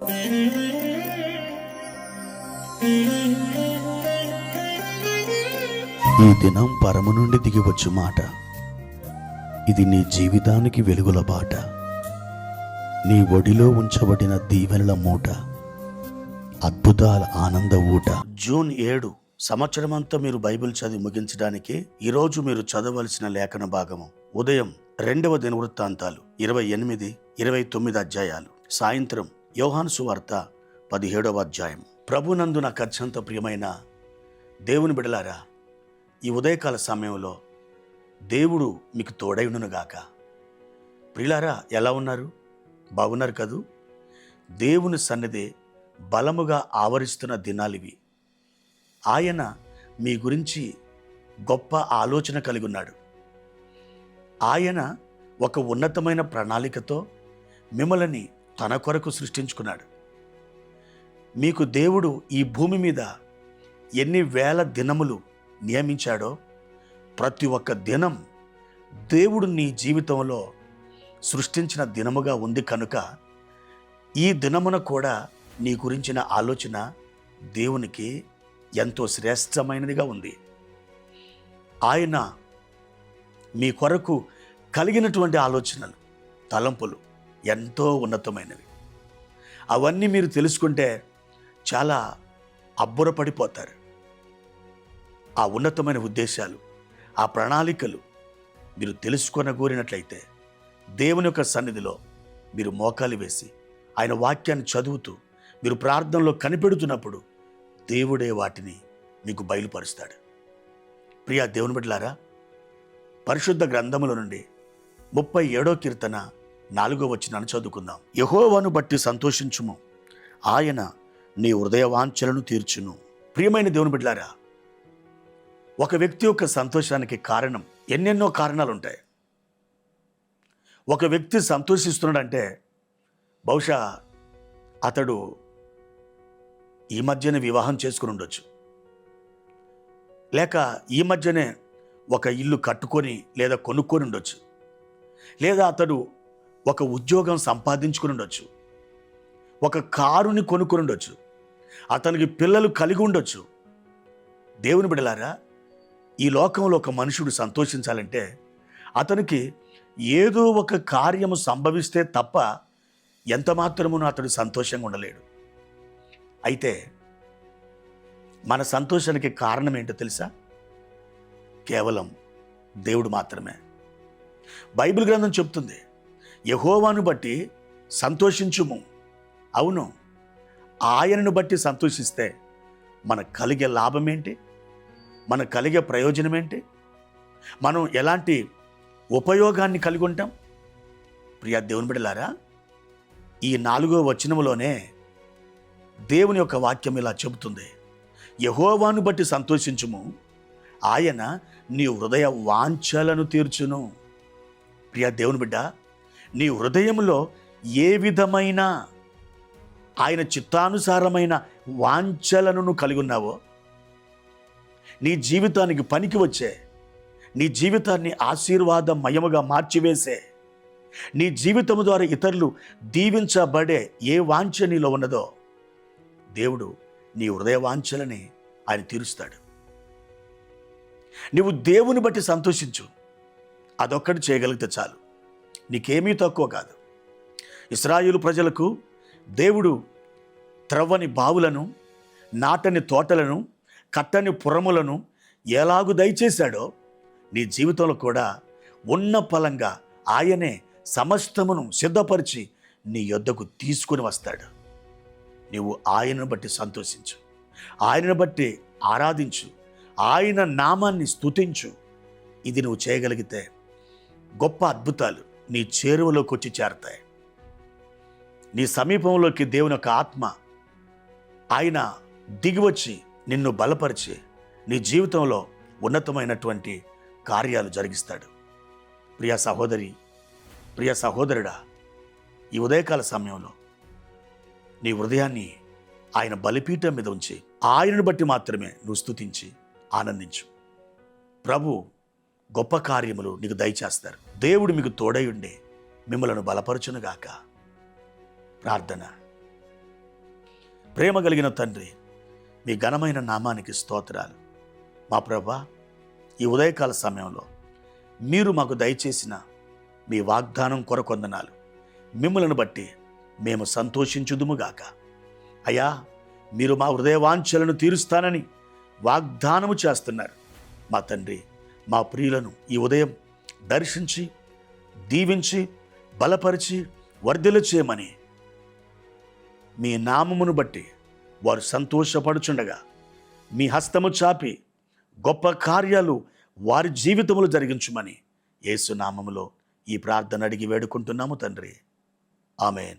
ఈ దినం పరము నుండి దిగివచ్చు మాట. ఇది నీ జీవితానికి వెలుగుల బాట. నీ ఒడిలో ఉంచబడిన దీవెనల మూట, అద్భుతాల ఆనంద ఊట. జూన్ 7 సంవత్సరమంతా మీరు బైబిల్ చదివి ముగించడానికి ఈరోజు మీరు చదవలసిన లేఖన భాగము ఉదయం 2వ దినవృత్తాంతాలు 28, 29 అధ్యాయాలు, సాయంత్రం యోహాను సువార్త 17వ అధ్యాయం. ప్రభునందు నాకు అత్యంత ప్రియమైన దేవుని బిడలారా, ఈ ఉదయకాల సమయంలో దేవుడు మీకు తోడైండునుగాక. ప్రియులారా, ఎలా ఉన్నారు? బాగున్నారు కదూ? దేవుని సన్నిధి బలముగా ఆవరిస్తున్న దినాలివి. ఆయన మీ గురించి గొప్ప ఆలోచన కలిగి ఉన్నాడు. ఆయన ఒక ఉన్నతమైన ప్రణాళికతో మిమ్మల్ని తన కొరకు సృష్టించుకున్నాడు. మీకు దేవుడు ఈ భూమి మీద ఎన్ని వేల దినములు నియమించాడో, ప్రతి ఒక్క దినం దేవుడు నీ జీవితంలో సృష్టించిన దినముగా ఉంది కనుక ఈ దినమున కూడా నీ గురించిన ఆలోచన దేవునికి ఎంతో శ్రేష్టమైనదిగా ఉంది. ఆయన మీ కొరకు కలిగినటువంటి ఆలోచనలు, తలంపులు ఎంతో ఉన్నతమైనవి. అవన్నీ మీరు తెలుసుకుంటే చాలా అబ్బురపడిపోతారు. ఆ ఉన్నతమైన ఉద్దేశాలు, ఆ ప్రణాళికలు మీరు తెలుసుకొనగోరినట్లయితే దేవుని యొక్క సన్నిధిలో మీరు మోకాలు వేసి ఆయన వాక్యాన్ని చదువుతూ మీరు ప్రార్థనలో కనిపెడుతున్నప్పుడు దేవుడే వాటిని మీకు బయలుపరుస్తాడు. ప్రియా దేవుని బిడ్డలారా, పరిశుద్ధ గ్రంథముల నుండి 37వ కీర్తన 4వ వచనాన్ని చదువుకుందాం. యెహోవాను బట్టి సంతోషించుము, ఆయన నీ హృదయ వాంఛలను తీర్చును. ప్రియమైన దేవుని బిడ్డలారా, ఒక వ్యక్తి యొక్క సంతోషానికి కారణం ఎన్నెన్నో కారణాలు ఉంటాయి. ఒక వ్యక్తి సంతోషిస్తున్నాడంటే బహుశా అతడు ఈ మధ్యనే వివాహం చేసుకుని ఉండొచ్చు, లేక ఈ మధ్యనే ఒక ఇల్లు కట్టుకొని లేదా కొనుక్కొని ఉండొచ్చు, లేదా అతడు ఒక ఉద్యోగం సంపాదించుకుని ఉండొచ్చు, ఒక కారుని కొనుక్కొని ఉండొచ్చు, అతనికి పిల్లలు కలిగి ఉండొచ్చు. దేవుని బిడ్డలారా, ఈ లోకంలో ఒక మనుషుడు సంతోషించాలంటే అతనికి ఏదో ఒక కార్యము సంభవిస్తే తప్ప ఎంత మాత్రమును అతడు సంతోషంగా ఉండలేడు. అయితే మన సంతోషానికి కారణం ఏంటో తెలుసా? కేవలం దేవుడు మాత్రమే. బైబిల్ గ్రంథం చెప్తుంది, యెహోవాను బట్టి సంతోషించుము. అవును, ఆయనను బట్టి సంతోషిస్తే మనకు కలిగే లాభం ఏంటి? మనకు కలిగే ప్రయోజనం ఏంటి? మనం ఎలాంటి ఉపయోగాన్ని కలిగి ఉంటాం? ప్రియా దేవుని బిడ్డలారా, ఈ 4వ వచనములోనే దేవుని యొక్క వాక్యం ఇలా చెబుతుంది, యెహోవాను బట్టి సంతోషించుము, ఆయన నీ హృదయ వాంఛలను తీర్చును. ప్రియా దేవుని బిడ్డ, నీ హృదయంలో ఏ విధమైన ఆయన చిత్తానుసారమైన వాంఛలను నువ్వు కలిగి ఉన్నావో, నీ జీవితానికి పనికి వచ్చే, నీ జీవితాన్ని ఆశీర్వాదమయముగా మార్చివేసే, నీ జీవితము ద్వారా ఇతరులు దీవించబడే ఏ వాంఛ నీలో ఉన్నదో దేవుడు నీ హృదయ వాంఛలని ఆయన తీరుస్తాడు. నీవు దేవుని బట్టి సంతోషించు, అదొక్కటి చేయగలిగితే చాలు, నీకేమీ తక్కువ కాదు. ఇశ్రాయేలు ప్రజలకు దేవుడు త్రవ్వని బావులను, నాటని తోటలను, కట్టని పురములను ఎలాగు దయచేశాడో నీ జీవితంలో కూడా ఉన్న ఫలంగా ఆయనే సమస్తమును సిద్ధపరిచి నీ యొద్దకు తీసుకుని వస్తాడు. నీవు ఆయనను బట్టి సంతోషించు, ఆయనను బట్టి ఆరాధించు, ఆయన నామాన్ని స్తుతించు. ఇది నువ్వు చేయగలిగితే గొప్ప అద్భుతాలు నీ చేరువలోకి వచ్చి చేరతాయి. నీ సమీపంలోకి దేవుని యొక్క ఆత్మ ఆయన దిగివచ్చి నిన్ను బలపరిచి నీ జీవితంలో ఉన్నతమైనటువంటి కార్యాలు జరిగిస్తాడు. ప్రియ సహోదరి, ప్రియ సహోదరుడా, ఈ ఉదయకాల సమయంలో నీ హృదయాన్ని ఆయన బలిపీఠం మీద ఉంచి ఆయనను బట్టి మాత్రమే నువ్వు స్తుతించి ఆనందించు. ప్రభు గొప్ప కార్యములు నీకు దయచేస్తారు. దేవుడు మీకు తోడై ఉండి మిమ్మలను బలపరచునుగాక. ప్రార్థన. ప్రేమ కలిగిన తండ్రి, మీ ఘనమైన నామానికి స్తోత్రాలు. మా ప్రభా, ఈ ఉదయకాల సమయంలో మీరు మాకు దయచేసిన మీ వాగ్దానం కొరకొందనాలు. మిమ్మలను బట్టి మేము సంతోషించుదుముగాక. అయ్యా, మీరు మా హృదయవాంఛలను తీరుస్తానని వాగ్దానము చేస్తున్నారు. మా తండ్రి, మా ప్రియులను ఈ ఉదయం దర్శించి, దీవించి, బలపరిచి, వర్ధిల్ల చేయమని మీ నామమును బట్టి వారు సంతోషపడుచుండగా మీ హస్తము చాపి గొప్ప కార్యాలు వారి జీవితములు జరిగించుమని యేసు నామములో ఈ ప్రార్థన అడిగి వేడుకుంటున్నాము తండ్రి. ఆమేన్.